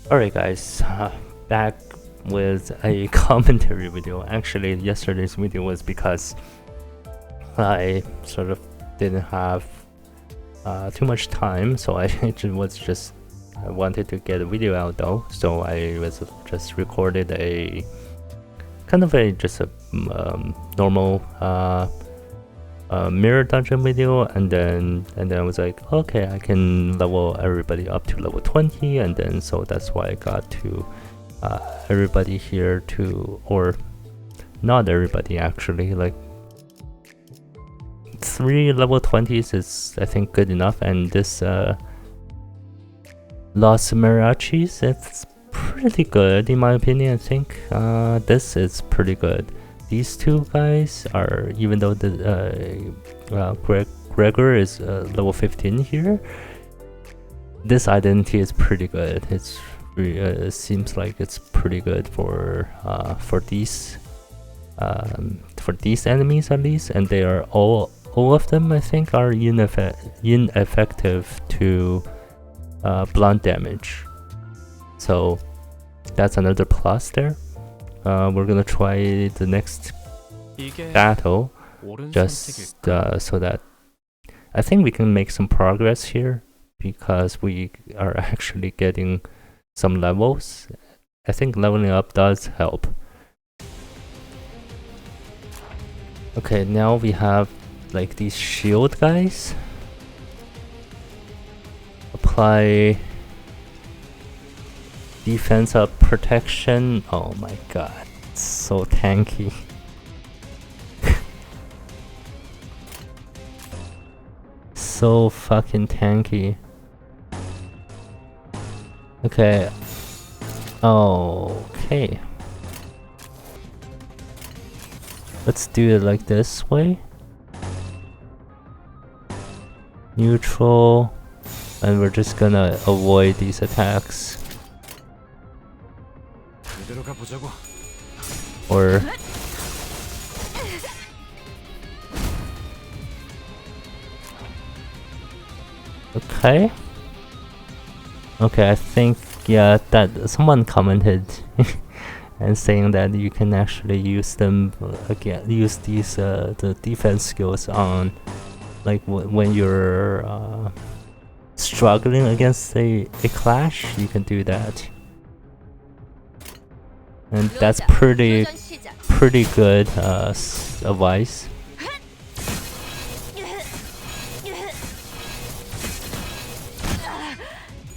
Alright guys, back with a commentary video. Actually, yesterday's video was because I sort of didn't have too much time, so I wanted to get a video out though, so I was just recorded a kind of normal mirror dungeon video, and then I was like, okay, I can level everybody up to level 20, and then so that's why I got to everybody here to, or not everybody actually, like 3 level 20s is I think good enough. And this Los Mirachis, it's pretty good in my opinion. I think this is pretty good. These two guys are, even though the Gregor is level 15 here, this identity is pretty good. It's it seems like it's pretty good for these enemies at least, and they are all of them I think are ineffective to blunt damage, so that's another plus there. We're gonna try the next battle just so that I think we can make some progress here, because we are actually getting some levels. I think leveling up does help. Okay, now we have like these shield guys. Apply defense up, protection. Oh my god, it's so tanky. So fucking tanky. Okay. Okay. Let's do it like this way. Neutral. And we're just gonna avoid these attacks. Or okay. Okay, I think, yeah, that someone commented and saying that you can actually use them again, use these the defense skills on like when you're struggling against a clash. You can do that, and that's pretty good advice.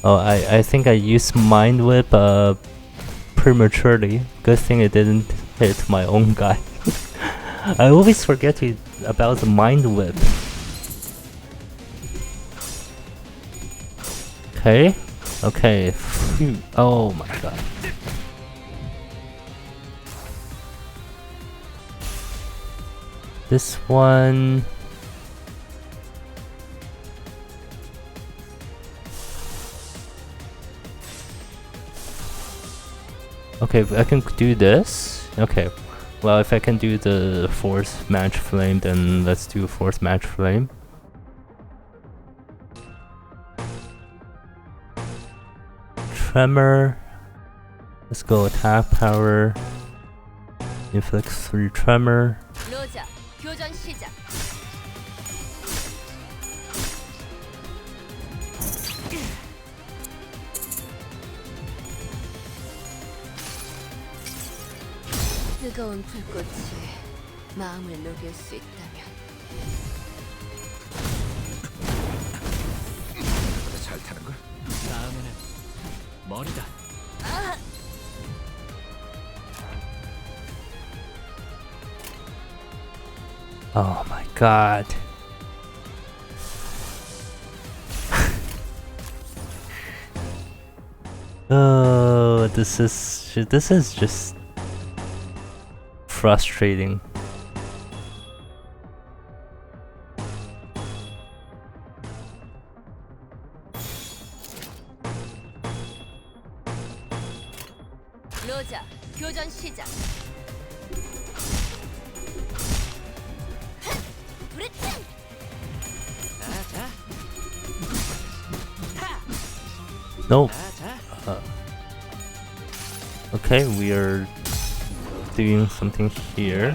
Oh, I think I used Mind Whip prematurely. Good thing it didn't hit my own guy. I always forget about the Mind Whip. Okay, okay. Phew. Oh my god. This one. Okay, I can do this. Okay, well, if I can do the fourth match flame, then let's do fourth match flame. Tremor. Let's go attack power. Inflicts 3 tremor. 뜨거운 불꽃이 마음을 녹일 수 있다면 잘 타는 걸? 다음에는 머리다. Oh my god. Oh, this is just frustrating. 로자, 교전 시작. Nope. Okay, we are doing something here.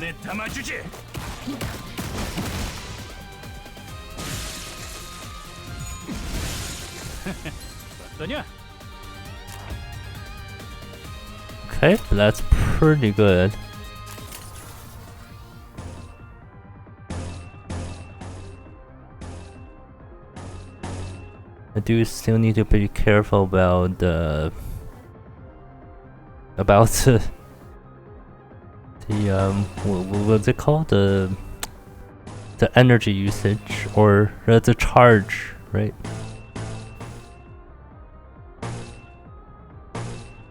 Okay, that's pretty good. I do still need to be careful about the what's it called, the energy usage or the charge, right?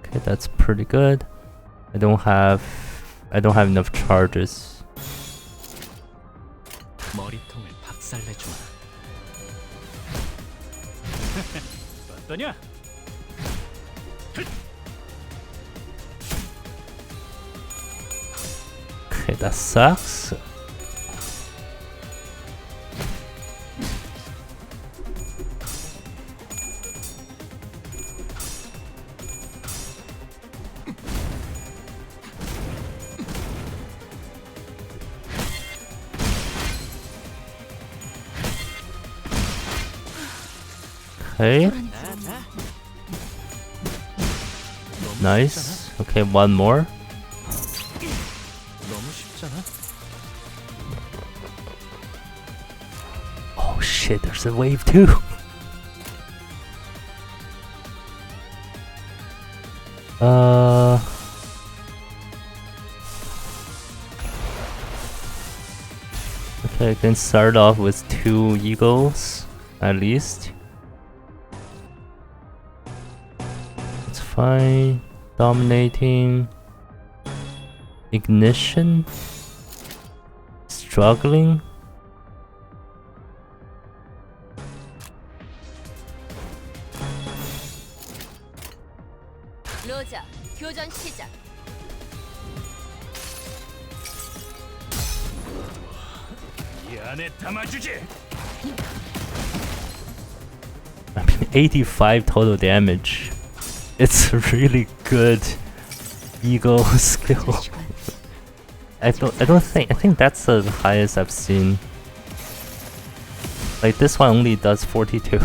Okay, that's pretty good. I don't have enough charges. 머리통을 박살내주마. 어떠냐? Okay, that sucks. Okay. Nice. Okay, one more. 너무 쉽잖아. Oh shit, there's a wave too. Okay, I can start off with 2 eagles at least. It's fine. Dominating. Ignition. Struggling. 로자, 교전 시작. 이 안에 담아주지. I mean, 85 total damage. It's a really good eagle skill. I think that's the highest I've seen. Like this one only does 42.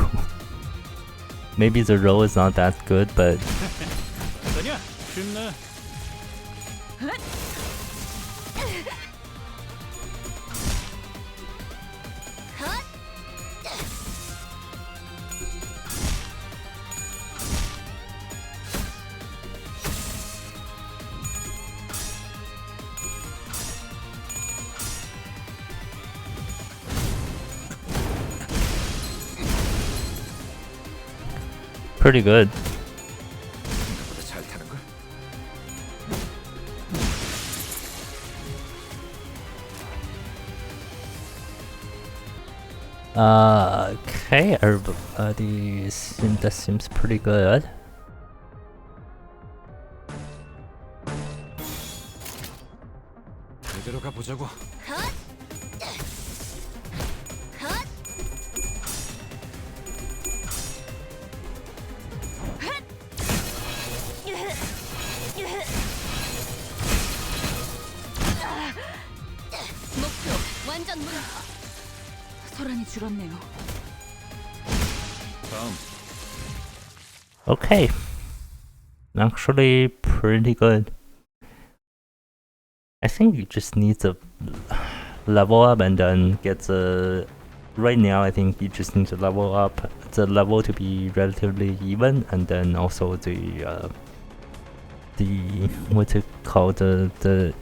Maybe the roll is not that good, but 어떠냐? 쉽나? pretty good. 생각보다 잘 타는 걸. Okay, everybody that seems pretty good. 제대로 가보자고. 목표 완전 무력. 소란이 줄었네요. 다음. Okay, actually pretty good. I think you just need to level up and then get the. Right now, I think you just need to level up the level to be relatively even, and then also the what's it called, the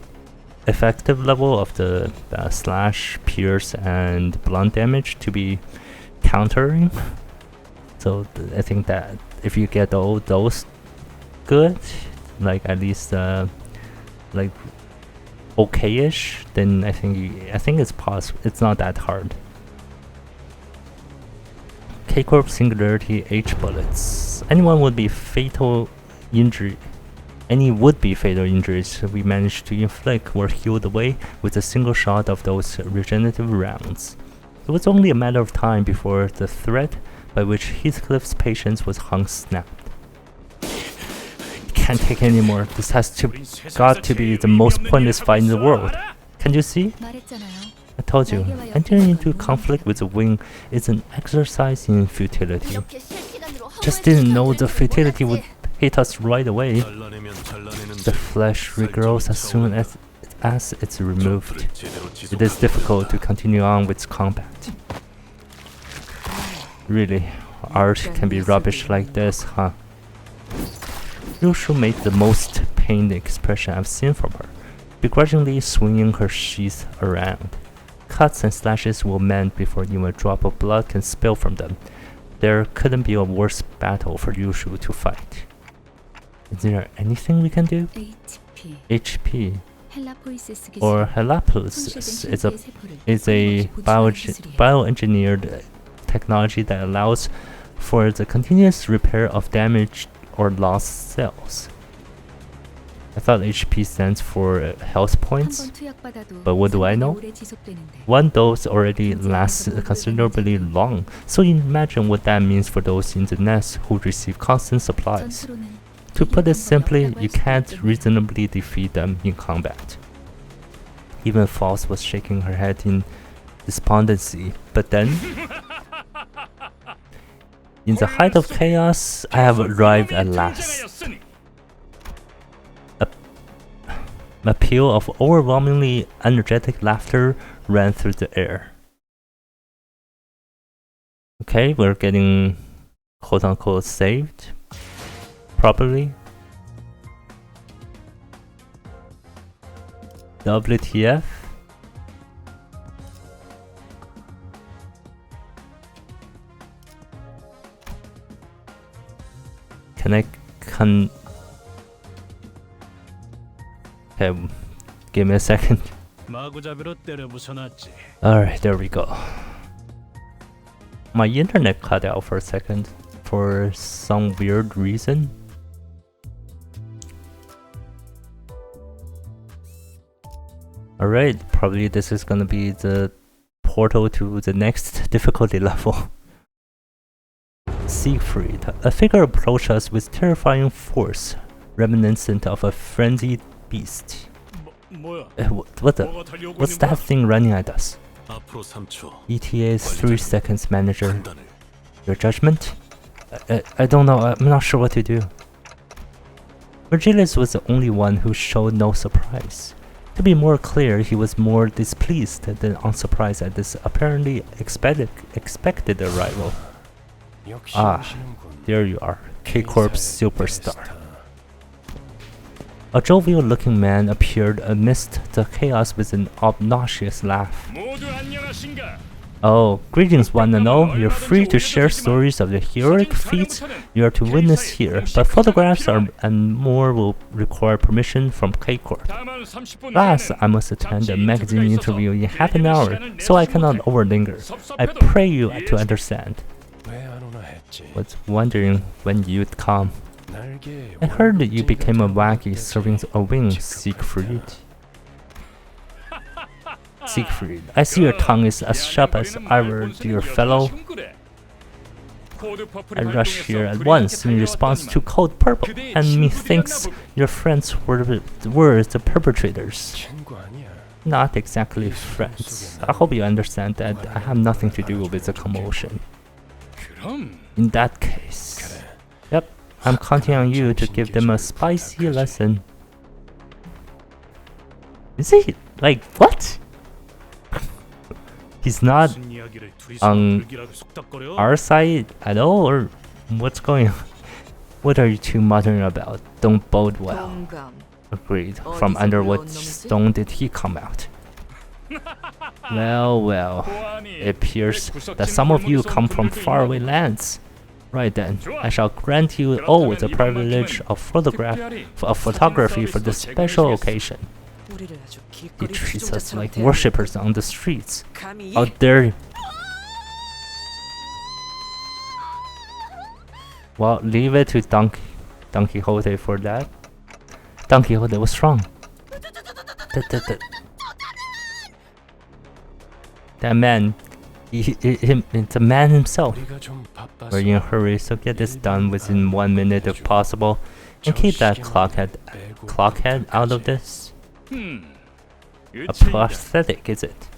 effective level of the slash, pierce, and blunt damage to be countering. So I think that if you get all those good, like at least like okay-ish, then I think it's possible. It's not that hard. K-Corp Singularity H bullets. Any would-be fatal injuries we managed to inflict were healed away with a single shot of those regenerative rounds. It was only a matter of time before the threat by which Heathcliff's patience was hung snapped. can't take anymore. This has to got to be the most pointless fight in the world. Can you see? 말했잖아요. I told you, entering into conflict with the wing is an exercise in futility. 이렇게 실시간으로 Just didn't know the futility would hit us right away. 잘라내면 잘라내는 The flesh regrows as soon as it's removed. It is difficult to continue on with combat. Really, art can be rubbish like this, huh? Yushu made the most pained expression I've seen from her, begrudgingly swinging her sheath around. Cuts and slashes will mend before even a drop of blood can spill from them. There couldn't be a worse battle for Yushu to fight. Is there anything we can do? HP or Helapus is a bioengineered technology that allows for the continuous repair of damaged or lost cells. I thought HP stands for health points, but what do I know? One dose already lasts considerably long, so imagine what that means for those in the nest who receive constant supplies. To put it simply, you can't reasonably defeat them in combat. Even False was shaking her head in despondency, but then, in the height of chaos, I have arrived at last. A peal of overwhelmingly energetic laughter ran through the air. Okay, we're getting quote-unquote saved properly. WTF? Can I Okay, give me a second. 마구잡이로 때려 부숴놨지. Alright, there we go. My internet cut out for a second for some weird reason. Alright, probably this is gonna be the portal to the next difficulty level. Siegfried, a figure approached us with terrifying force, reminiscent of a frenzied beast. 뭐야? What's that thing running at us? 앞으로 3초. ETA's 3 seconds, manager. Your judgment? I don't know, I'm not sure what to do. Virgilius was the only one who showed no surprise. To be more clear, he was more displeased than unsurprised at this apparently expected arrival. Ah, there you are, K-Corp's superstar. A jovial-looking man appeared amidst the chaos with an obnoxious laugh. Oh, greetings one and all. You're free to share stories of the heroic feats you are to witness here, but photographs and more will require permission from K-Corp. Last, I must attend a magazine interview in half an hour, so I cannot overlinger. I pray you to understand. Was wondering when you'd come. I heard that you became a wacky serving a wing, Siegfried. Siegfried, I see your tongue is as sharp as ever, dear fellow. I rushed here at once in response to Code Purple, and methinks your friends were the perpetrators. Not exactly friends. I hope you understand that I have nothing to do with the commotion. In that case, yep, I'm counting on you to give them a spicy lesson. Is he like what? He's not on our side at all, or what's going on? What are you two muttering about? Don't bode well. Agreed. From under what stone did he come out? Well, it appears that some of you come from faraway lands. Right then, I shall grant you all the privilege of photography for this special occasion. He treats us like worshippers on the streets. How dare you? Well, leave it to Don Quixote for that. Don Quixote was wrong. That man, it's a man himself. We're in a hurry, so get this done within 1 minute if possible. And keep that clockhead out of this. A prosthetic, is it?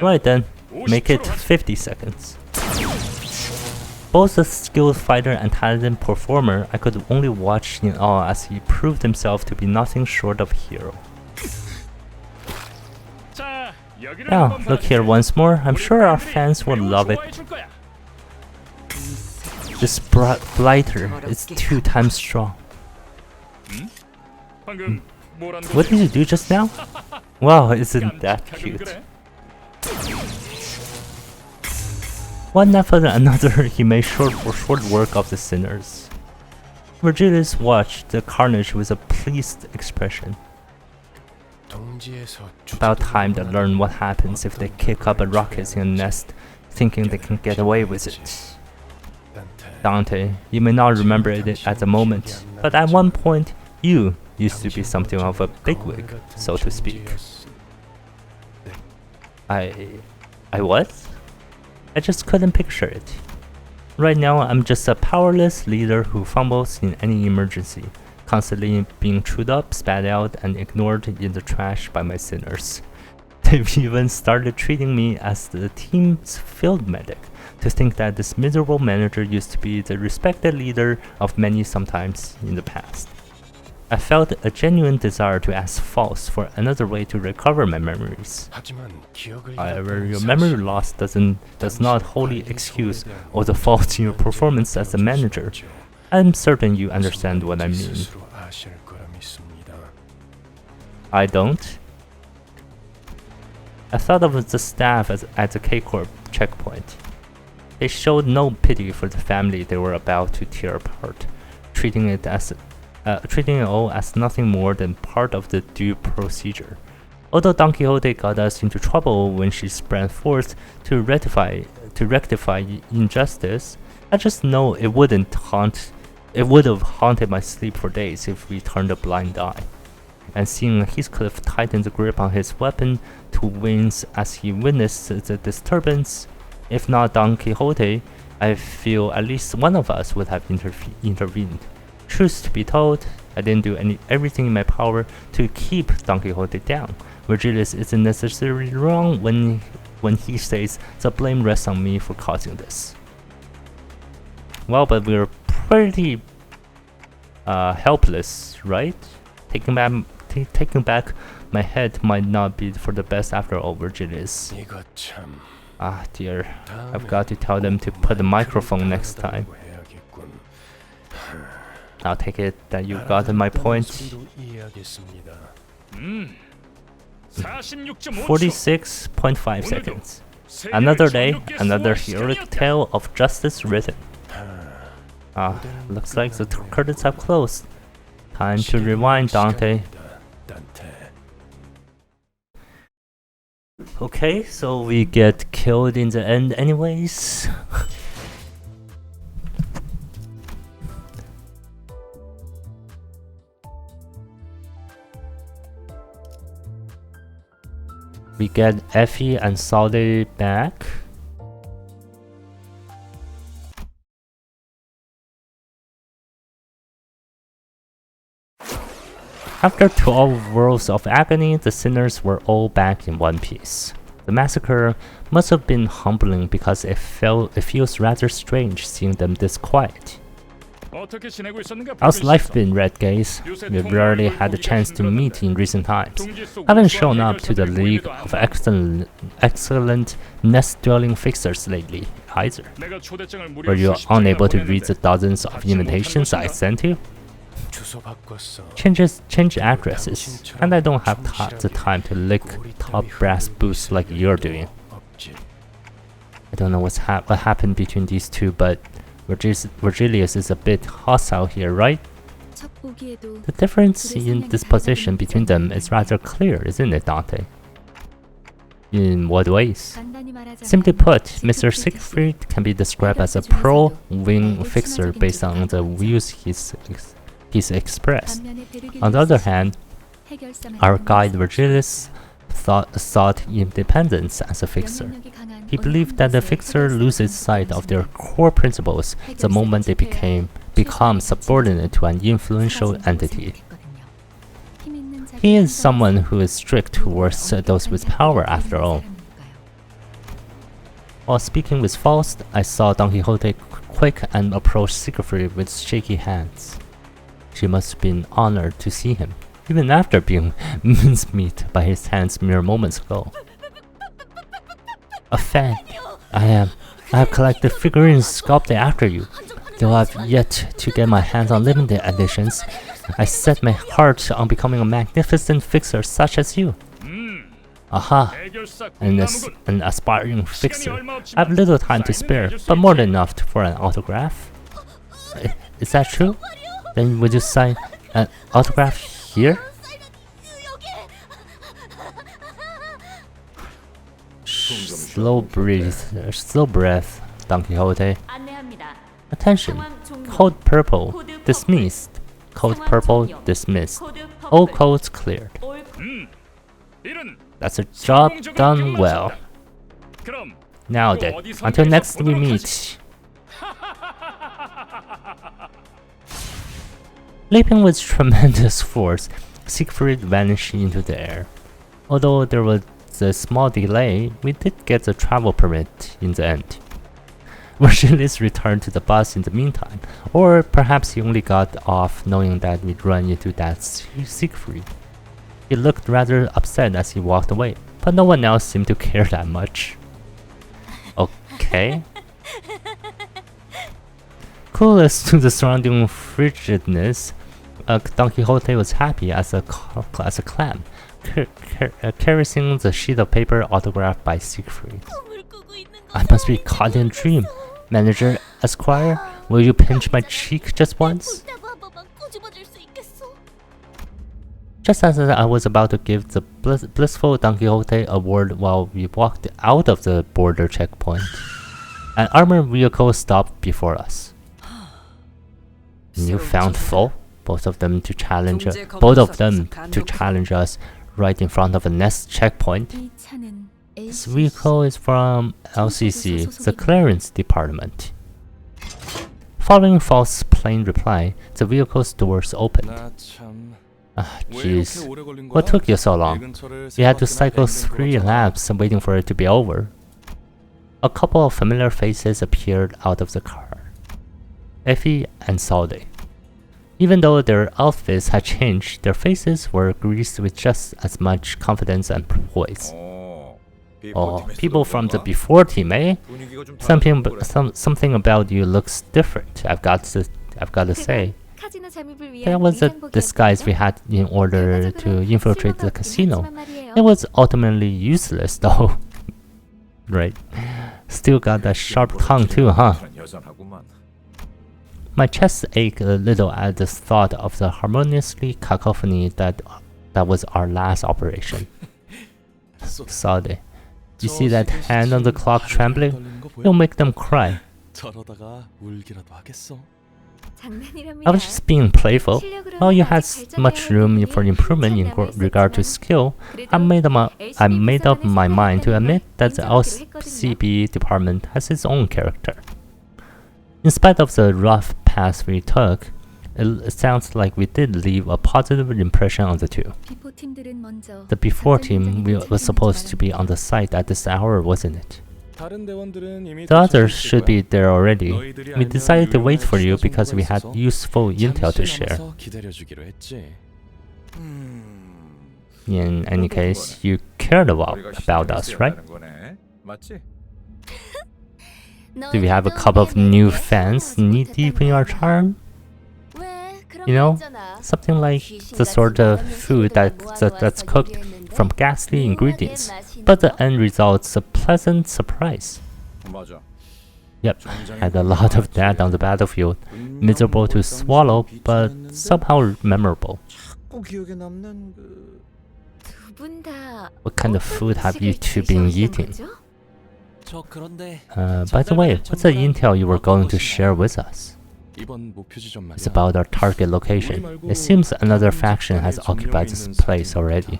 Right then, make it 50 seconds. Both a skilled fighter and talented performer, I could only watch in awe as he proved himself to be nothing short of a hero. Now, look here once more. I'm sure our fans will love it. This blighter is 2 times strong. What did you do just now? Wow, isn't that cute? One after another, he made short work of the sinners. Virgilius watched the carnage with a pleased expression. About time to learn what happens if they kick up a ruckus in a nest, thinking they can get away with it. Dante, you may not remember it at the moment, but at one point, you used to be something of a bigwig, so to speak. I what? I just couldn't picture it. Right now, I'm just a powerless leader who fumbles in any emergency, constantly being chewed up, spat out, and ignored in the trash by my sinners. They've even started treating me as the team's field medic. To think that this miserable manager used to be the respected leader of many sometimes in the past. I felt a genuine desire to ask False for another way to recover my memories. However, your memory loss does not wholly excuse all the faults in your performance as a manager. I'm certain you understand what I mean. I don't. I thought of the staff at the K-Corp checkpoint. They showed no pity for the family they were about to tear apart, treating it all as nothing more than part of the due procedure. Although Don Quixote got us into trouble when she sprang forth to rectify injustice, I just know it would have haunted my sleep for days if we turned a blind eye. And seeing Heathcliff tighten the grip on his weapon to wince as he witnessed the disturbance, if not Don Quixote, I feel at least one of us would have intervened. Truth to be told, I didn't do everything in my power to keep Don Quixote down. Virgilius isn't necessarily wrong when he says the blame rests on me for causing this. Well, but we're pretty helpless, right? Taking back my head might not be for the best after all, Virgilius. Ah dear, I've got to tell them to put the microphone next time. I'll take it that you got my point. 46.5 seconds. Another day, another heroic tale of justice written. Looks like the curtains have closed. Time to rewind, Dante. Okay, so we get killed in the end anyways. We get Effie and Salde back. After 12 worlds of agony, the sinners were all back in one piece. The massacre must have been humbling because it feels rather strange seeing them this quiet. How's life been, Red Gaze? We've rarely had a chance to meet in recent times. Haven't shown up to the League of Excellent Nest-Dwelling Fixers lately, either. Were you unable to read the dozens of invitations I sent you? Change addresses, and I don't have the time to lick top brass boots like you're doing. I don't know what happened between these two, but Virgilius is a bit hostile here, right? The difference in disposition between them is rather clear, isn't it, Dante? In what ways? Simply put, Mr. Siegfried can be described as a pro-wing fixer based on the views he's expressed. On the other hand, our guide Virgilius sought independence as a fixer. He believed that the fixer loses sight of their core principles the moment they become become subordinate to an influential entity. He is someone who is strict towards those with power after all. While speaking with Faust, I saw Don Quixote quake and approach Siegfried with shaky hands. She must have been honored to see him, even after being mincemeat by his hands mere moments ago. A fan. I have collected figurines sculpted after you. Though I've yet to get my hands on limited editions, I set my heart on becoming a magnificent fixer such as you. Aha, an aspiring fixer. I have little time to spare, but more than enough for an autograph. Is that true? Then would you sign an autograph here? Slow breath, Don Quixote. Attention, code purple, dismissed. Code purple, dismissed. All codes cleared. That's a job done well. Now then, until next we meet. Leaping with tremendous force, Siegfried vanished into the air. Although there was a small delay, we did get a travel permit in the end. Virgilius returned to the bus in the meantime, or perhaps he only got off knowing that we'd run into that Siegfried. He looked rather upset as he walked away, but no one else seemed to care that much. Okay. Clueless to the surrounding frigidness, Don Quixote was happy as a clam, caressing the sheet of paper autographed by Siegfried. I must be caught in a dream. Manager, Esquire, will you pinch my cheek just once? Just as I was about to give the blissful Don Quixote a word while we walked out of the border checkpoint, an armored vehicle stopped before us. Newfound foe? Both of them to challenge us right in front of a next checkpoint. This vehicle is from LCC, the clearance department. Following Faust's plain reply, the vehicle's doors opened. Jeez, what took you so long? You had to cycle 3 laps waiting for it to be over. A couple of familiar faces appeared out of the car. Effie and Salde. Even though their outfits had changed, their faces were greased with just as much confidence and poise. Oh, people from the before team, eh? Something about you looks different. I've got to say. That was a disguise we had in order to infiltrate the casino. It was ultimately useless, though. Right? Still got that sharp tongue too, huh? My chest ached a little at the thought of the harmoniously cacophony that was our last operation. Sorry. You see that hand on the clock trembling? It'll make them cry. I was just being playful. While you had much room for improvement in regard to skill, I made up my mind to admit that the LCB department has its own character. In spite of the rough path we took, it sounds like we did leave a positive impression on the two. The before team was supposed to be on the site at this hour, wasn't it? The others should be there already. We decided to wait for you because we had useful intel to share. In any case, you cared about us, right? Do we have a couple of new fans knee deep in our charm? You know, something like the sort of food that's cooked from ghastly ingredients, but the end result's a pleasant surprise. Yep, had a lot of that on the battlefield. Miserable to swallow, but somehow memorable. What kind of food have you two been eating? By the way, what's the intel you were going to share with us? It's about our target location. It seems another faction has occupied this place already.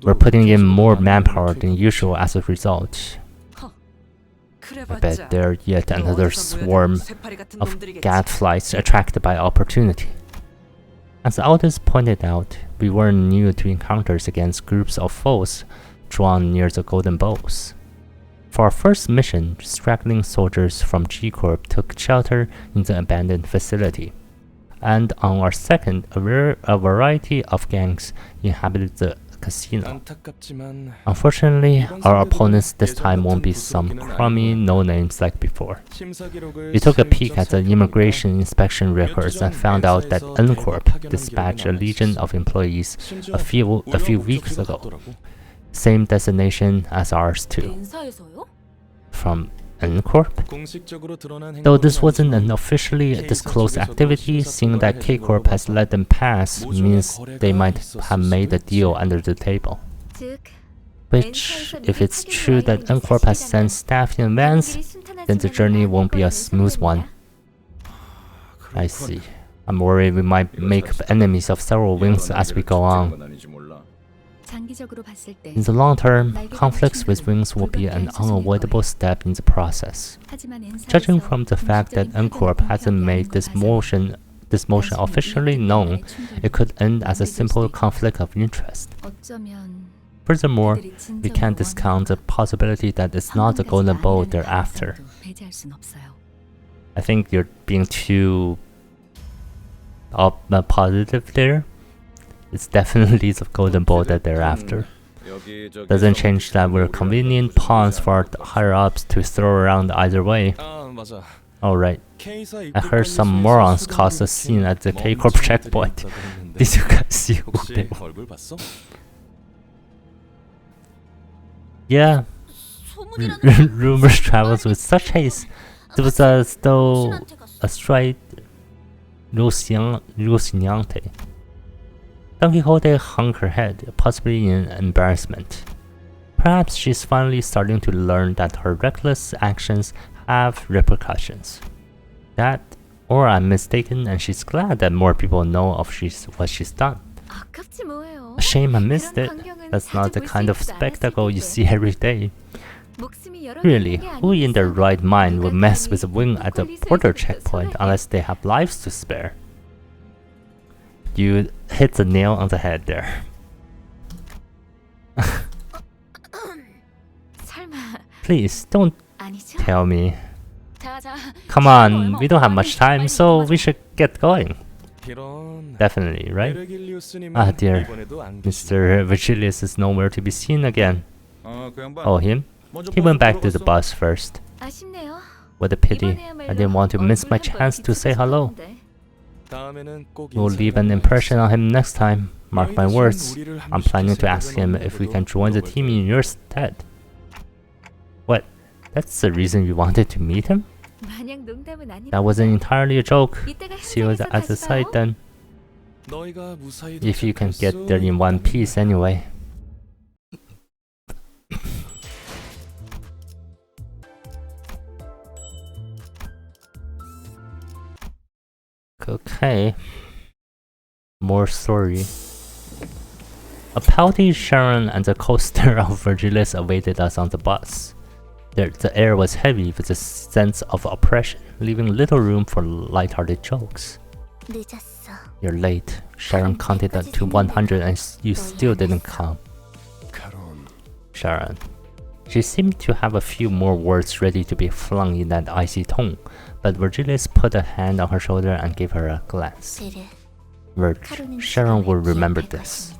We're putting in more manpower than usual as a result. I bet they're yet another swarm of gadflies attracted by opportunity. As Aldous pointed out, we weren't new to encounters against groups of foes drawn near the Golden Boughs. For our first mission, straggling soldiers from G-Corp took shelter in the abandoned facility. And on our second, a variety of gangs inhabited the casino. Unfortunately, our opponents this time won't be some crummy no-names like before. We took a peek at the immigration inspection records and found out that N-Corp dispatched a legion of employees a few weeks ago. Same destination as ours too. From N-Corp? Though this wasn't an officially disclosed activity, seeing that K-Corp has let them pass means they might have made a deal under the table. Which, if it's true that N-Corp has sent staff in advance, then the journey won't be a smooth one. I see. I'm worried we might make enemies of several wings as we go on. In the long term, conflicts with wings will be an unavoidable step in the process. Judging from the fact that N-Corp hasn't made this motion officially known, it could end as a simple conflict of interest. Furthermore, we can't discount the possibility that it's not the Golden Bough they're after. I think you're being too positive there. It's definitely the Golden Bough that they're after. Doesn't change that we're convenient pawns for higher-ups to throw around either way. Alright, I heard some morons cause a scene at the K-Corp checkpoint. Did you guys see who they were? Yeah, rumors travels with such haste. There was as though a straight Lucignante. Don Quixote hung her head, possibly in embarrassment. Perhaps she's finally starting to learn that her reckless actions have repercussions. That, or I'm mistaken and she's glad that more people know of what she's done. A shame I missed it. That's not the kind of spectacle you see every day. Really, who in their right mind would mess with a wing at the border checkpoint unless they have lives to spare? You hit the nail on the head there. Please, don't tell me. Come on, we don't have much time, so we should get going. Definitely, right? Ah dear, Mr. Virgilius is nowhere to be seen again. Oh, him? He went back to the bus first. What a pity, I didn't want to miss my chance to say hello. We'll leave an impression on him next time. Mark my words. I'm planning to ask him if we can join the team in your stead. What? That's the reason you wanted to meet him? That wasn't entirely a joke. See you at the site then. If you can get there in one piece anyway. Okay. More story. A pouty Sharon and the co-star of Virgilius awaited us on the bus. The air was heavy with a sense of oppression, leaving little room for light-hearted jokes. You're late. Sharon counted to 100 and you still didn't come. Sharon. She seemed to have a few more words ready to be flung in that icy tone, but Virgilius put a hand on her shoulder and gave her a glance. Virg, Sharon will remember this.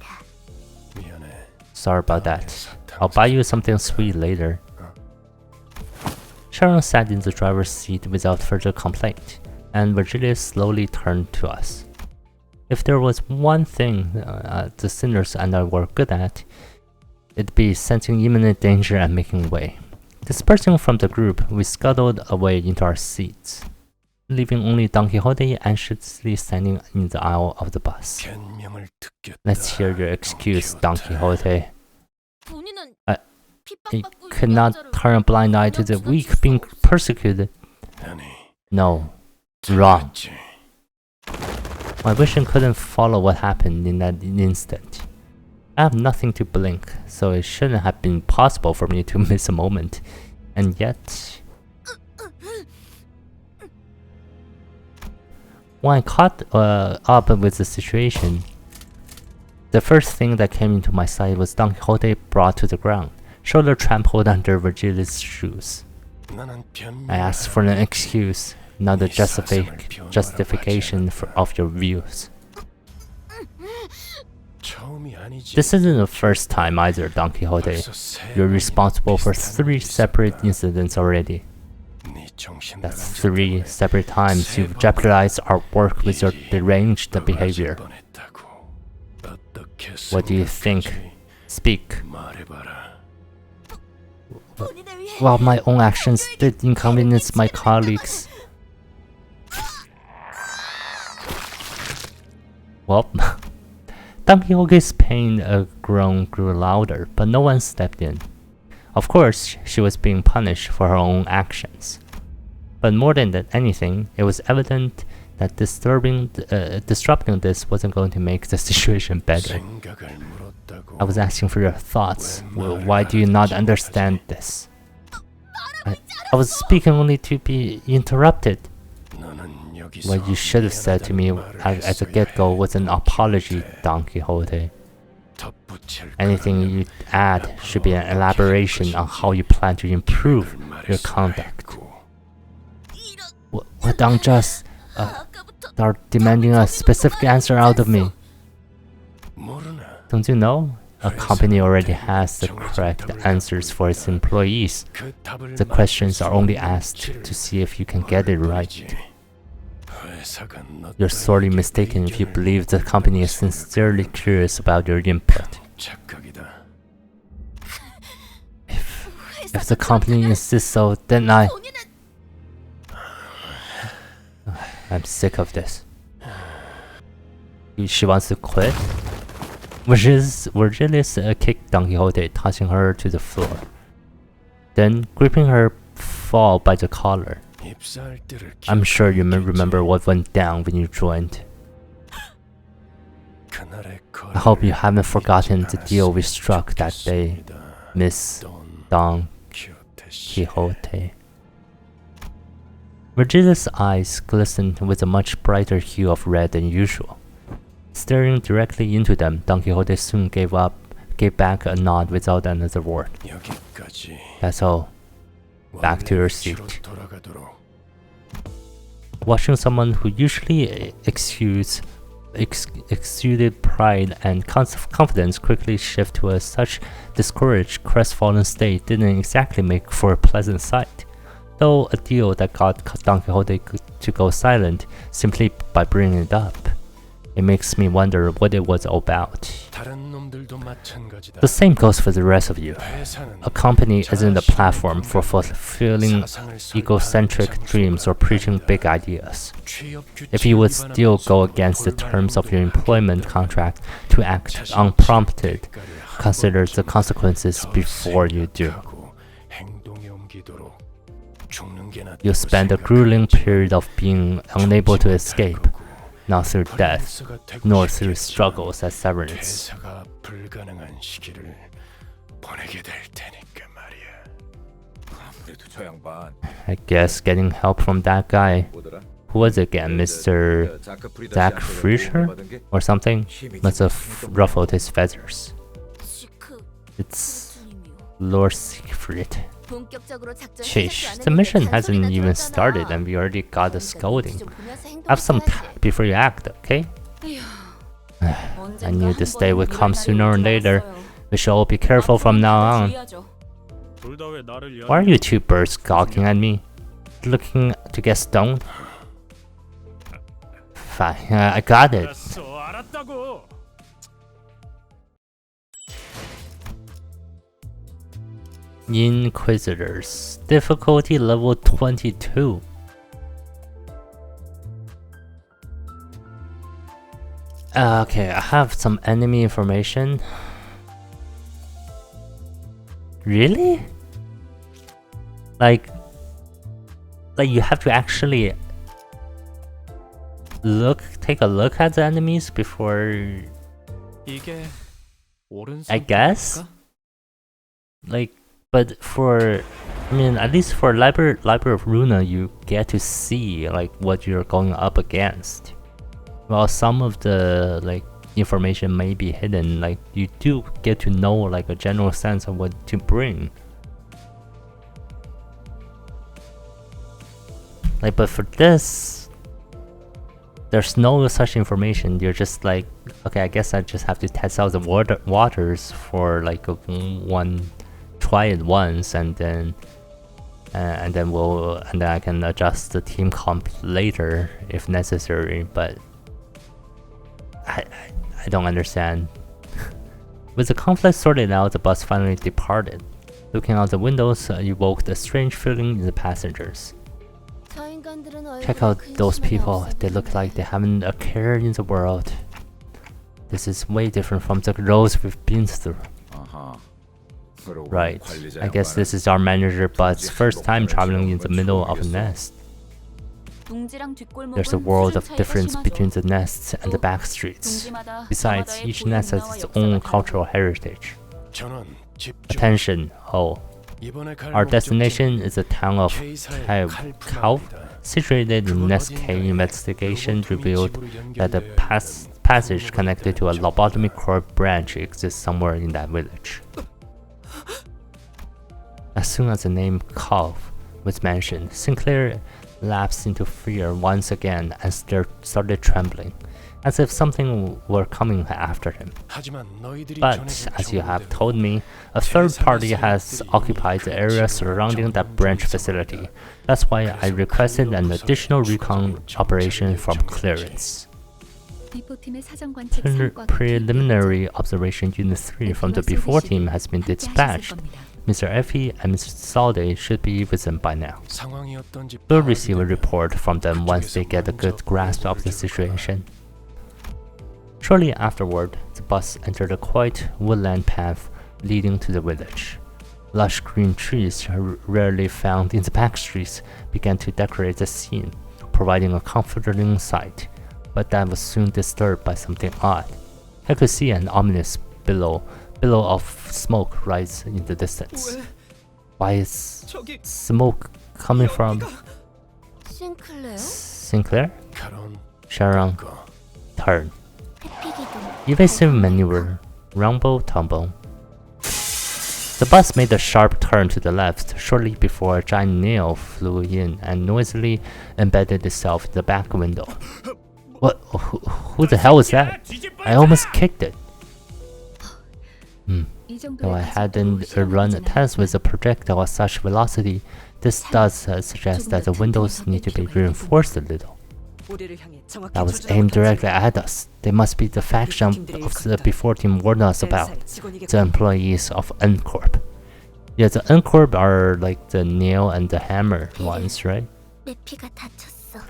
Sorry about that. I'll buy you something sweet later. Sharon sat in the driver's seat without further complaint, and Virgilius slowly turned to us. If there was one thing the sinners and I were good at, it'd be sensing imminent danger and making way. Dispersing from the group, we scuttled away into our seats, leaving only Don Quixote anxiously standing in the aisle of the bus. Let's hear your excuse, Don Quixote. I could not turn a blind eye to the weak being persecuted. No, wrong. My vision couldn't follow what happened in that instant. I have nothing to blink, so it shouldn't have been possible for me to miss a moment. And yet, When I caught up with the situation, the first thing that came into my sight was Don Quixote brought to the ground, shoulder trampled under Virgilius' shoes. I asked for an excuse, not a justification of your views. This isn't the first time either, Don Quixote. You're responsible for 3 separate incidents already. That's 3 separate times you've jeopardized our work with your deranged behavior. What do you think? Speak. While my own actions did inconvenience my colleagues. Well, Don Quixote's pain groan grew louder, but no one stepped in. Of course, she was being punished for her own actions. But more than anything, it was evident that disrupting this wasn't going to make the situation better. I was asking for your thoughts. Well, why do you not understand this? I was speaking only to be interrupted. What you should have said to me at the get-go was an apology, Don Quixote. Anything you add should be an elaboration on how you plan to improve your conduct. What unjust? Are demanding a specific answer out of me. Don't you know? A company already has the correct answers for its employees. The questions are only asked to see if you can get it right. You're sorely mistaken if you believe the company is sincerely curious about your input. If the company insists so, then I'm sick of this. She wants to quit? Virgilius kicked Don Quixote, tossing her to the floor. Then, gripping her fall by the collar. I'm sure you remember what went down when you joined. I hope you haven't forgotten the deal we struck that day, Miss Don Quixote. Virgilius' eyes glistened with a much brighter hue of red than usual. Staring directly into them, Don Quixote soon gave back a nod without another word. That's all. Back to your seat. Watching someone who usually exuded pride and confidence quickly shift to such discouraged, crestfallen state didn't exactly make for a pleasant sight. Though a deal that got Don Quixote to go silent simply by bringing it up. It makes me wonder what it was all about. The same goes for the rest of you. A company isn't a platform for fulfilling egocentric dreams or preaching big ideas. If you would still go against the terms of your employment contract to act unprompted, consider the consequences before you do. You'll spend a grueling period of being unable to escape, not through death, nor through struggles as severance. I guess getting help from that guy. Who was it again? Mr. Zach Fisher? Or something? Must have ruffled his feathers. It's Lord Siegfried. Sheesh, the mission hasn't even started and we already got a scolding. Have some tact before you act, okay? I knew this day would come sooner or later. We should all be careful from now on. Why are you two birds gawking at me? Looking to get stoned? Fine, I got it. Inquisitors. Difficulty level 22. Okay, I have some enemy information. Really? Like you have to actually take a look at the enemies before, I guess? But at least for Library of Runa, you get to see what you're going up against. Well, some of the like information may be hidden. Like you do get to know like a general sense of what to bring. Like, but for this, there's no such information. You're just like, okay, I guess I just have to test out the waters for like try it once, and then I can adjust the team comp later if necessary. But I don't understand. With the conflict sorted out, the bus finally departed. Looking out the windows evoked a strange feeling in the passengers. Check out those people. They look like they haven't a care in the world. This is way different from the roads we've been through. Right. I guess this is our manager Bud's first time traveling in the middle of a nest. There's a world of difference between the nests and the back streets. Besides, each nest has its own cultural heritage. Attention, oh. Our destination is the town of Kau. Situated in Nest K, investigation revealed that the passage connected to a Lobotomy Corp branch exists somewhere in that village. As soon as the name Kau was mentioned, Sinclair lapsed into fear once again and started trembling, as if something were coming after him. But, as you have told me, a third party has occupied the area surrounding that branch facility. That's why I requested an additional recon operation from clearance. Preliminary Observation Unit 3 from the before team has been dispatched. Mr. Effie and Mr. Salde should be with them by now. We'll receive a report from them once they get a good grasp of the situation. Shortly afterward, the bus entered a quiet woodland path leading to the village. Lush green trees, rarely found in the back streets, began to decorate the scene, providing a comforting sight, but that was soon disturbed by something odd. I could see an ominous billow of smoke rise in the distance. Why is smoke coming from Sinclair? Sharon, turn. Evasive maneuver, rumble tumble. The bus made a sharp turn to the left shortly before a giant nail flew in and noisily embedded itself in the back window. What? Who the hell was that? I almost kicked it. Though I hadn't run a test with a projectile at such velocity, this does suggest that the windows need to be reinforced a little. That was aimed directly at us. They must be the faction of the before team warned us about, the employees of N Corp. Yeah, the N Corp are like the nail and the hammer ones, right?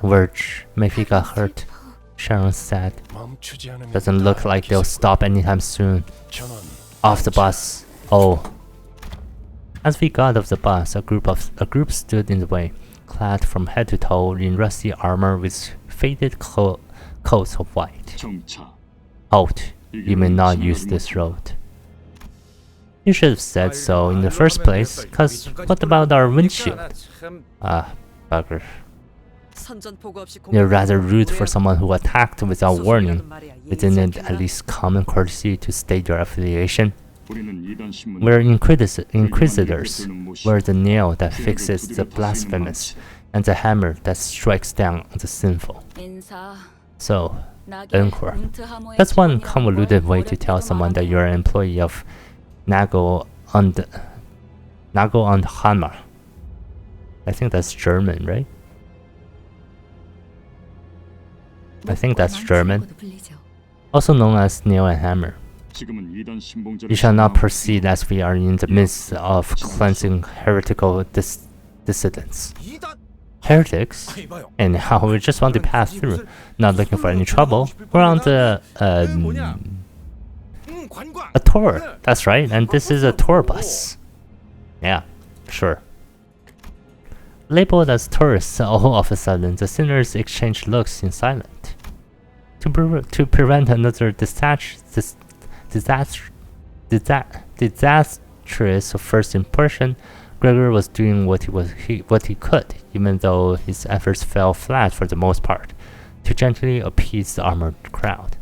Verge, maybe got hurt. Sharon said. Doesn't look like they'll stop anytime soon. Off the bus. Oh. As we got off the bus, a group stood in the way, clad from head to toe in rusty armor with faded coats of white. Halt. You may not use this road. You should have said so in the first place, cause what about our windshield? Ah, bugger. You're rather rude for someone who attacked without warning. Isn't it at least common courtesy to state your affiliation? We're inquisitors. We're the nail that fixes the blasphemous, and the hammer that strikes down the sinful. So, Encore. That's one convoluted way to tell someone that you're an employee of Nago und Hammer. I think that's German, right? I think that's German. Also known as nail and hammer. You shall not proceed as we are in the midst of cleansing heretical dissidents. Heretics? Anyhow, we just want to pass through, not looking for any trouble. We're on the a tour. That's right, and this is a tour bus. Yeah, sure. Labeled as tourists, all of a sudden, the sinners exchange looks in silence. To prevent another disastrous first impression, Gregor was doing what he could, even though his efforts fell flat for the most part. to gently appease the armored crowd,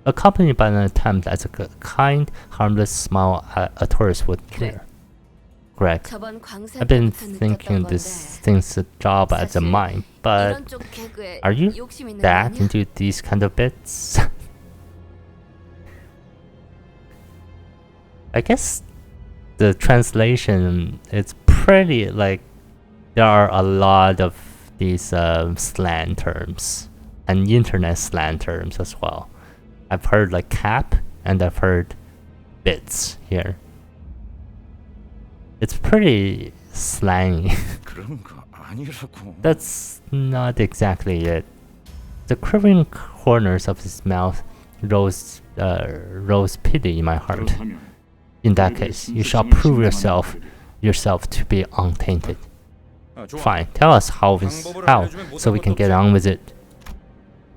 accompanied by an attempt at a kind, harmless smile a tourist would hear. Greg, 저번 광산 I've been 때부터 thinking 느꼈던 this 건데 thing's a job at the 사실 mine, but 이런 쪽 개그에 are you 욕심 있는 거 that 아니야? into these kind of bits? I guess the translation is pretty like there are a lot of these slang terms and internet slang terms as well. I've heard like cap and I've heard bits here. It's pretty slangy. 그런 거 아니라고. That's not exactly it. The quivering corners of his mouth rose pity in my heart. In that case, you shall prove yourself to be untainted. Fine, tell us how, so we can get on with it.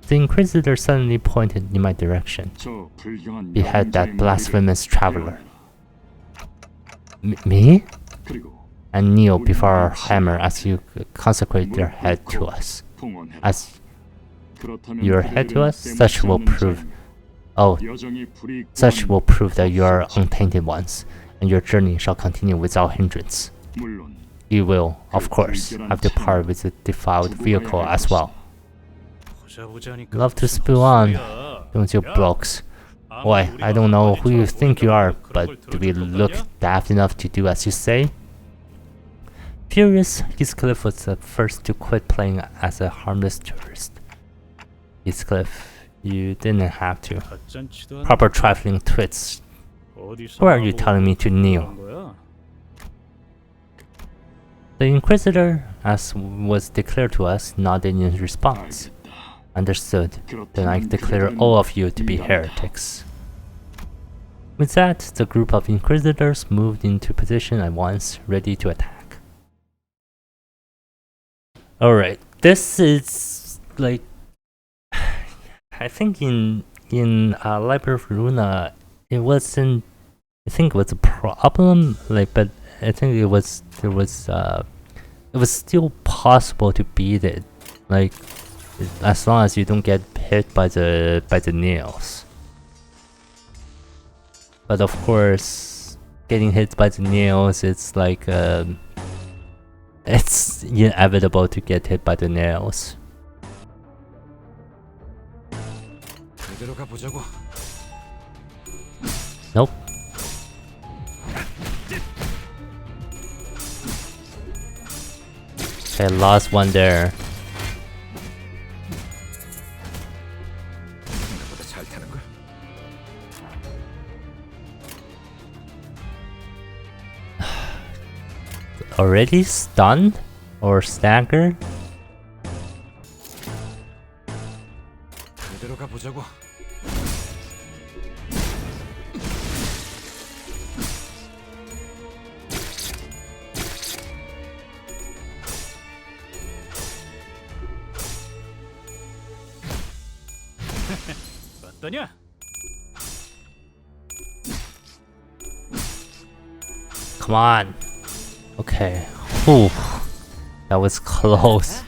The Inquisitor suddenly pointed in my direction. Behead that blasphemous traveler. Me? And kneel before our hammer as you consecrate their head to us. As your head to us, such will prove that you are untainted ones, and your journey shall continue without hindrance. You will, of course, have to part with the defiled vehicle as well. Love to spill on, don't you blokes? Boy, I don't know who you think you are, but do we look daft enough to do as you say? Furious, Heathcliff was the first to quit playing as a harmless tourist. Heathcliff, you didn't have to. Proper trifling twits. Where are you telling me to kneel? The Inquisitor, as was declared to us, nodded in response. Understood. Then I declare all of you to be heretics. With that, the group of Inquisitors moved into position at once, ready to attack. Alright, this is like I think in Library of Luna it wasn't, I think it was a problem, like, but I think it was still possible to beat it, like as long as you don't get hit by the nails. But of course, getting hit by the nails, it's like it's inevitable to get hit by the nails. Nope. Okay, lost one there. Already stunned or staggered? 어떠냐? Come on. Okay. Ooh, that was close.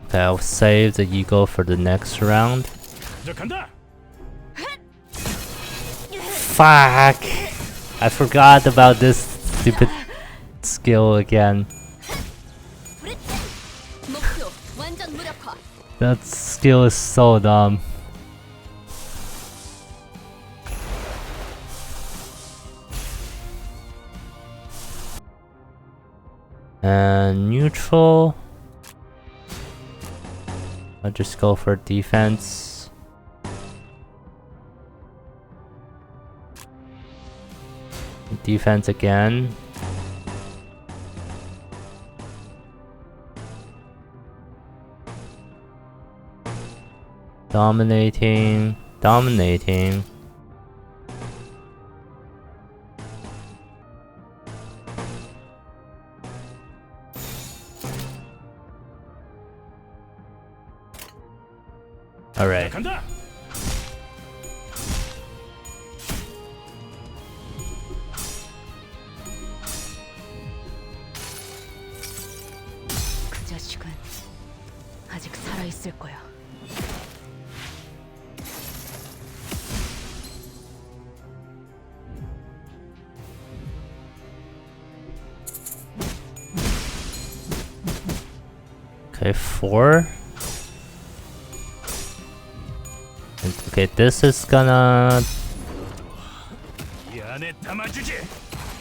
Okay, I'll save the eagle for the next round. Fuck! I forgot about this stupid skill again. That skill is so dumb. And neutral. I'll just go for defense. Defense again. Dominating. Alright. 있을 거야. Okay, 4. Okay, this is gonna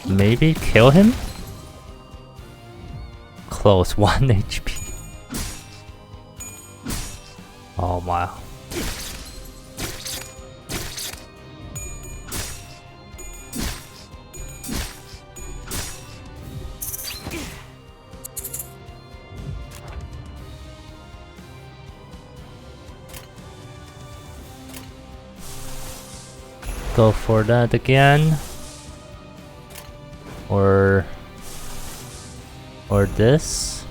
maybe kill him? Close, 1 HP. Oh wow. Go for that again. Or this.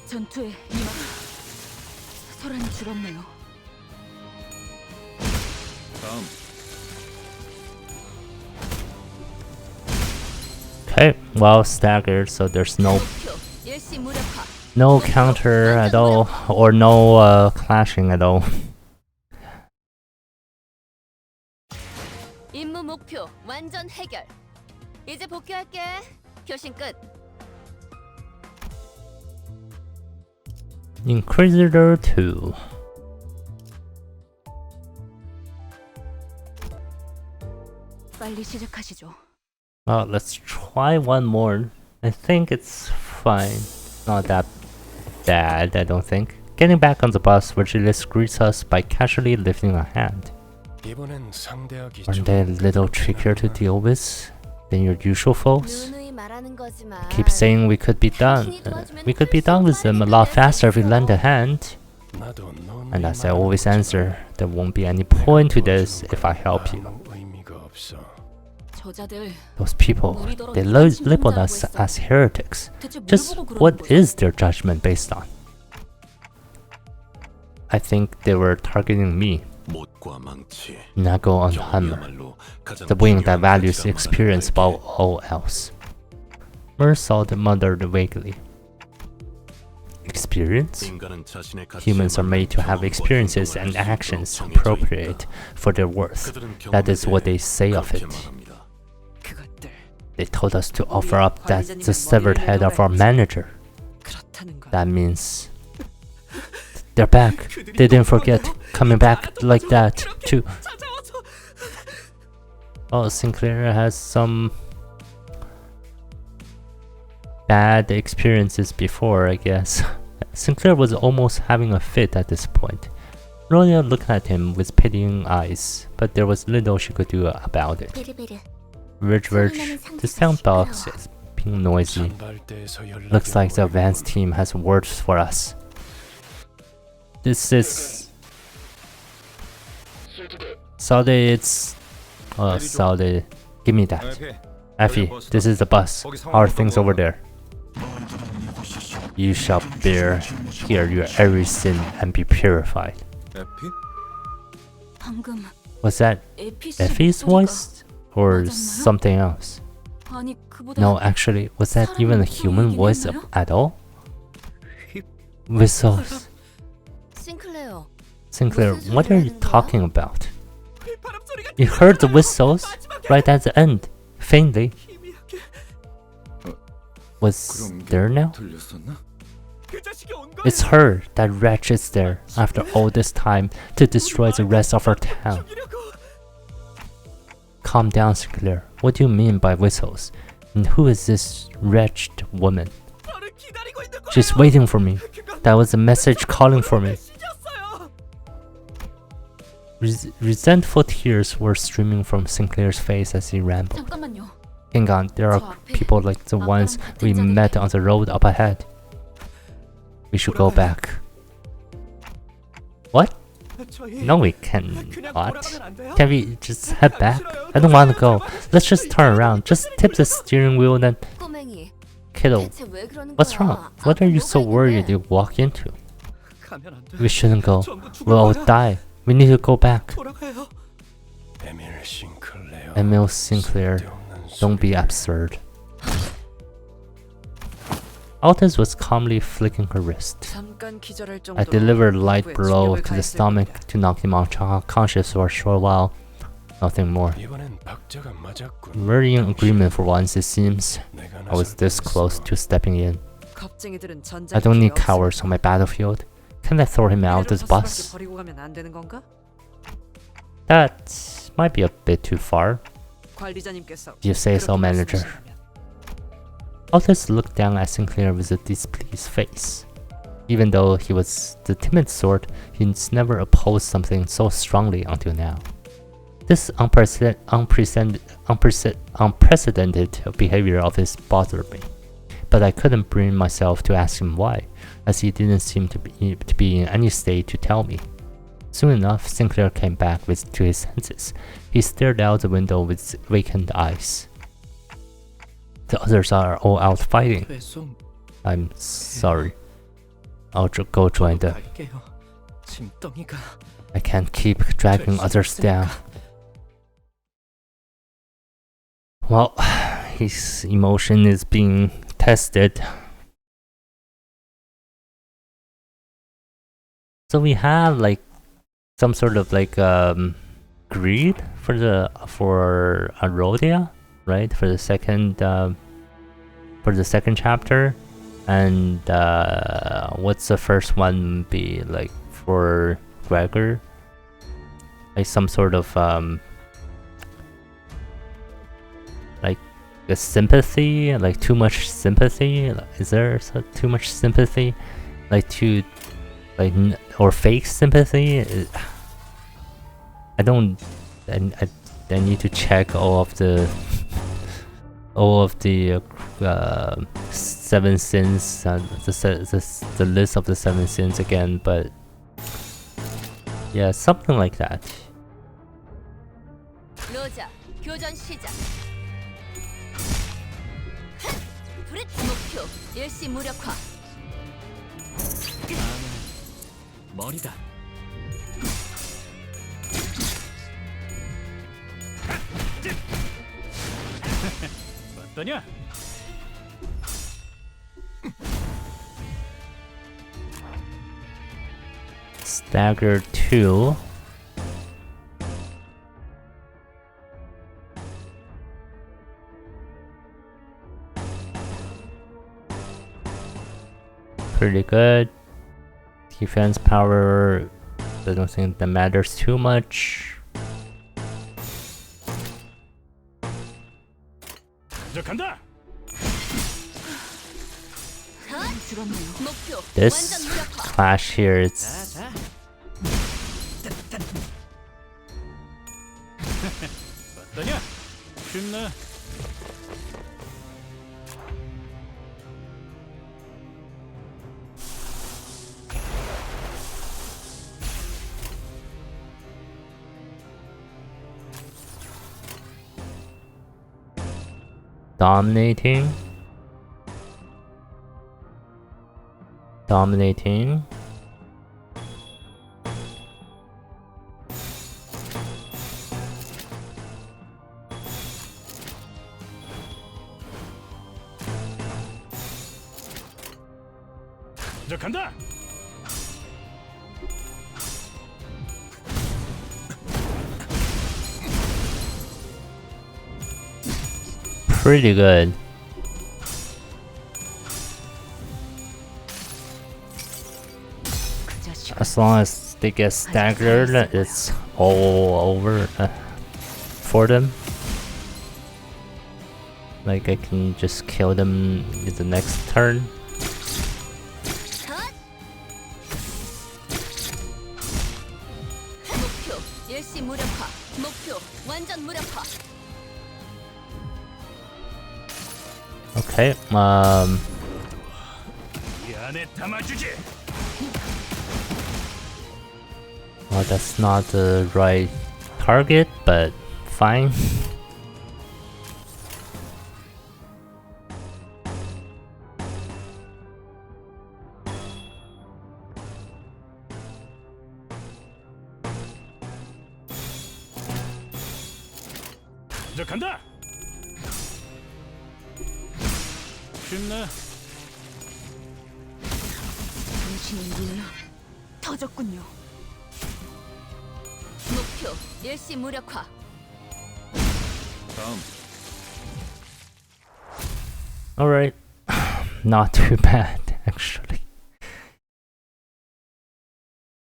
전투에 임하. 소란이 줄었네요. 다음. Okay, well staggered, so there's no 목표 일시 무력화. counter at all, or no clashing at all. 임무 목표 완전 해결. 이제 복귀할게. 교신 끝. Inquisitor 2. 빨리 시작하시죠. Let's try one more. I think it's fine. Not that bad, I don't think. Getting back on the bus, Virgilius greets us by casually lifting a hand. Aren't they a little trickier to deal with than your usual foes? 누누이 말하는 거지만. Keep saying we could be done. We could be done with them a lot faster if we lend a hand. And as I always answer, there won't be any point to this if I help you. 저자들 Those people, they label us as heretics. Just what is their judgment based on? I think they were targeting me. Nago on Hammer, the wing that values experience above all else. Mersault muttered vaguely. Experience? Humans are made to have experiences and actions appropriate for their worth. That is what they say of it. They told us to offer up the severed head of our manager. That means they're back. They didn't forget coming back like that too. Oh, Sinclair has some bad experiences before, I guess. Sinclair was almost having a fit at this point. Rolia looked at him with pitying eyes, but there was little she could do about it. Verge, the sound box is being noisy. Looks like the advance team has words for us. This is Saude, it's Saude, give me that. Effie, this is the bus. Our things over there. You shall bear here your every sin and be purified. 방금 Was that Effie's voice? Or something else? 아니 그보다 No, actually, was that even a human voice at all? Whistles. 싱클레어. Sinclair, what are you talking about? You heard the whistles right at the end, faintly. Was there now? It's her, that wretch is there, after all this time, to destroy the rest of our town. Calm down, Sinclair. What do you mean by whistles? And who is this wretched woman? She's waiting for me. That was a message calling for me. Resentful tears were streaming from Sinclair's face as he rambled. 잠깐만요. Hang on, there are people like the ones we met on the road up ahead. We should go back. What? No, we cannot. Can we just head back? I don't want to go. Let's just turn around. Just tip the steering wheel and then... 꼬맹이. Kiddo, 대체 왜 그러는 what's 거야? wrong? What are you so worried you walk into? 가면 안 돼. We shouldn't go. We'll all die. We need to go back. 돌아가요. 에밀 싱클레어. Emil Sinclair, don't be absurd. Altus was calmly flicking her wrist. I delivered a light blow to the stomach to knock him unconscious for a short while. Nothing more. We're in agreement for once, it seems. I was this close to stepping in. I don't need cowards on my battlefield. Can't I throw him out of the bus? That might be a bit too far. You say so, manager. Altus looked down at Sinclair with a displeased face. Even though he was the timid sort, he's never opposed something so strongly until now. This unprecedented behavior of his bothered me, but I couldn't bring myself to ask him why, as he didn't seem to be in any state to tell me. Soon enough, Sinclair came back to his senses. He stared out the window with vacant eyes. The others are all out fighting. I'm sorry. I'll go join them. I can't keep dragging others down. Well, his emotion is being tested. So we have like some sort of like greed for Arodia, right? For the second chapter, and what's the first one be like for Gregor? Like some sort of like a sympathy, like too much sympathy. Is there too much sympathy, or fake sympathy? I need to check all of the seven sins, the list of the seven sins again, but yeah, something like that. 로자, 교전 시작. 목표 일시 무력화. 머리다. 어떠냐? Stagger 2. Pretty good. Defense power, I don't think that matters too much. This clash here, it's dominating. Pretty good. As long as they get staggered, it's all over for them. Like I can just kill them in the next turn. Okay, well, that's not the right target, but fine. 시작한다. 쉽네. 당신의 눈은 터졌군요. 목표 일시 무력화. 다음. Alright. Not too bad, actually.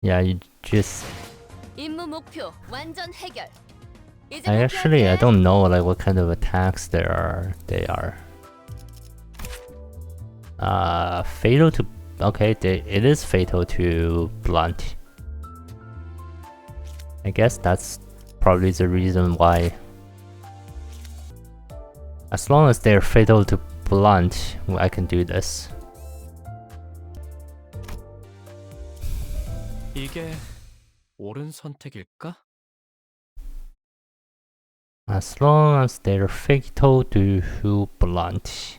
Yeah, you just... 임무 목표 완전 해결. 이제 I 복귀할게. don't know like what kind of attacks they are. Fatal to... Okay, it is fatal to blunt. I guess that's probably the reason why. As long as they're fatal to blunt, I can do this. 이게 옳은 선택일까? As long as they're fatal to blunt.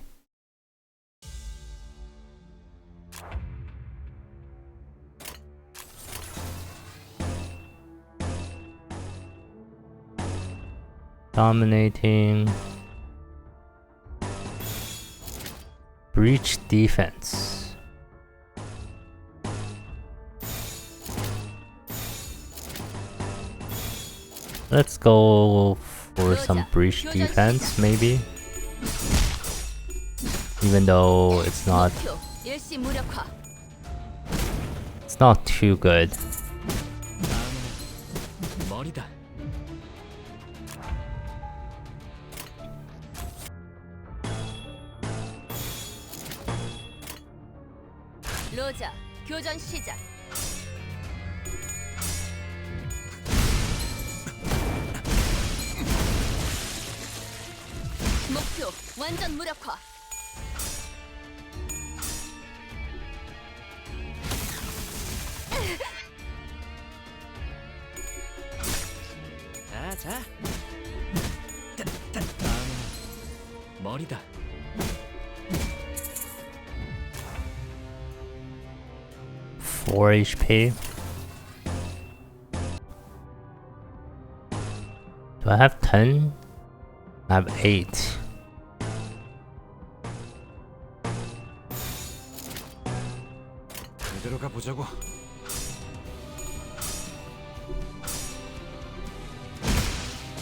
Dominating. Breach defense. Let's go for some breach defense, maybe. Even though it's not 목표 일시 무력화. too good. 다음은 머리다. 로자 교전 시작. 목표 완전 무력화. 자. 다음은 머리다. Four HP. Do I have 10? I have 8. 이대로 가보자고.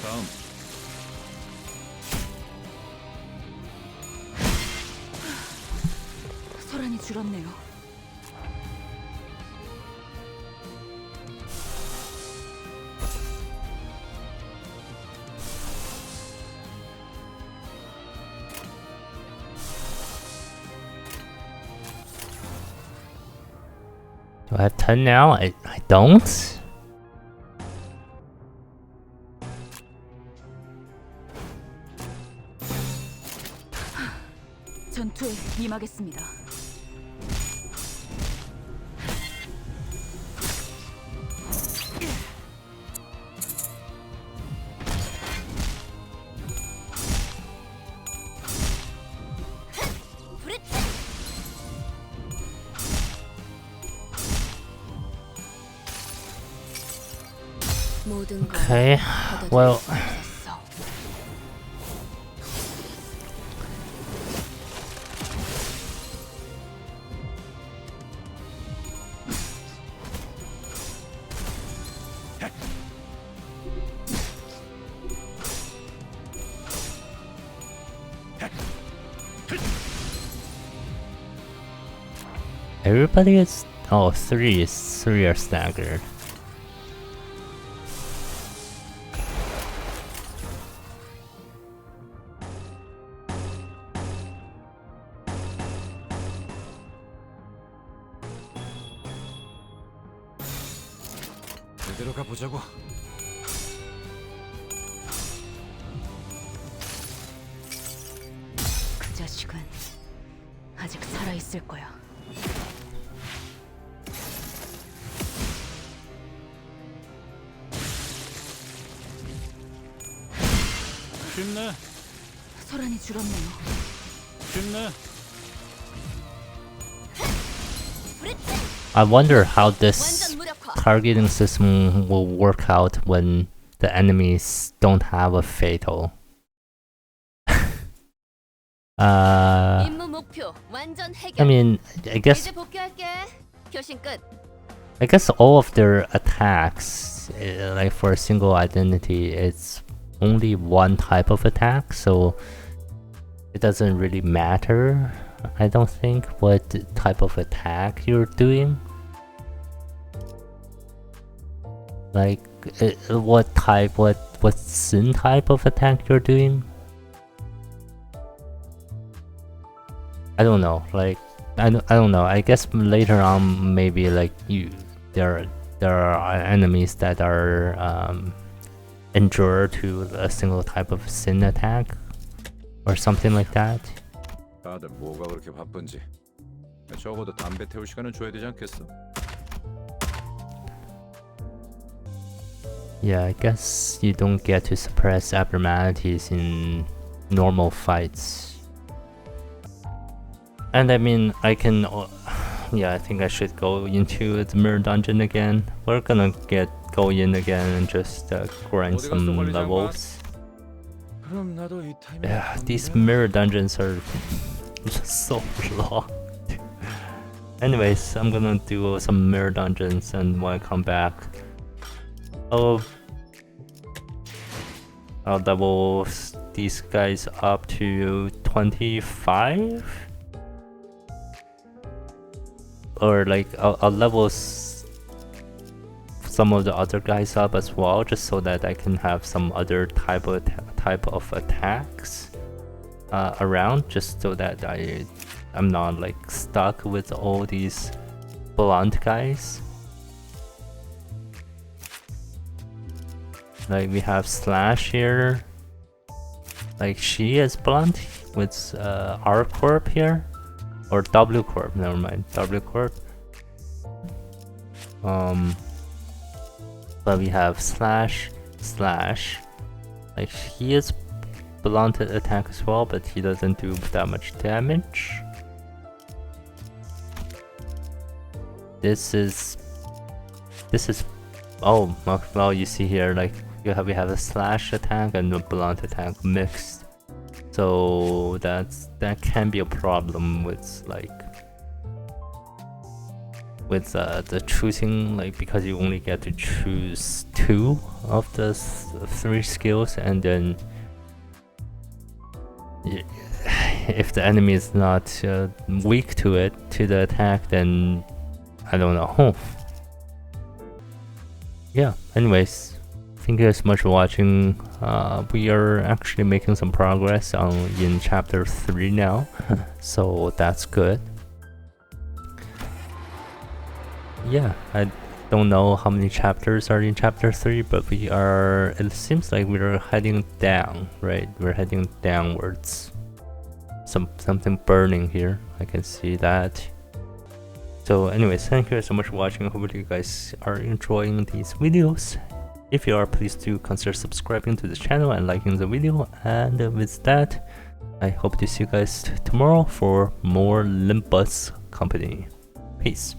다음. 소란이 줄었네요. Do I have 10 now? I don't? 전투에 임하겠습니다. 모든 걸 Okay, well, 받아들였어. everybody is... Oh, three are staggered. 이대로 가보자고. 그 자식은 아직 살아 있을 거야. 쉽네. 소란이 줄었네요. 쉽네. I wonder how this 완전 무력화. targeting system will work out when the enemies don't have a fatal. 임무 목표 완전 해결. I mean, I guess 이제 복귀할게. 교신 끝. all of their attacks, like for a single identity, it's only one type of attack, so it doesn't really matter. I don't think what type of attack you're doing. Like what sin type of attack you're doing. I don't know. Like I don't know. I guess later on maybe like there are enemies that are endured to a single type of sin attack or something like that. 다들 뭐가 그렇게 바쁜지. 적어도 담배 태울 시간은 줘야 되지 않겠어? Yeah, I guess you don't get to suppress abnormalities in normal fights. And I mean, I can... yeah, I think I should go into the mirror dungeon again. We're gonna go in again and just grind some levels. 그럼 나도 이 타이밍에 Yeah, these mirror dungeons are just so long. Anyways, I'm gonna do some mirror dungeons, and when I come back, I'll level these guys up to 25, or like I'll level some of the other guys up as well, just so that I can have some other type of attacks around, just so that I'm not like stuck with all these blunt guys. Like we have Slash here, like she is blunt with R Corp here, or W Corp, never mind, W Corp. But we have Slash, like he is blunt attack as well, but he doesn't do that much damage. This is oh well, you see here, like we have a slash attack and a blunt attack mixed, so that can be a problem with the choosing, like because you only get to choose 2 of the 3 skills, and then if the enemy is not weak to the attack, then I don't know. Yeah, anyways, thank you guys so much for watching. We are actually making some progress in chapter 3 now, so that's good. Yeah, I don't know how many chapters are in chapter 3, but it seems like we're heading down, right? We're heading downwards. Something burning here, I can see that. So anyways, thank you guys so much for watching. Hopefully you guys are enjoying these videos. If you are, please do consider subscribing to the channel and liking the video. And with that, I hope to see you guys tomorrow for more Limbus Company. Peace.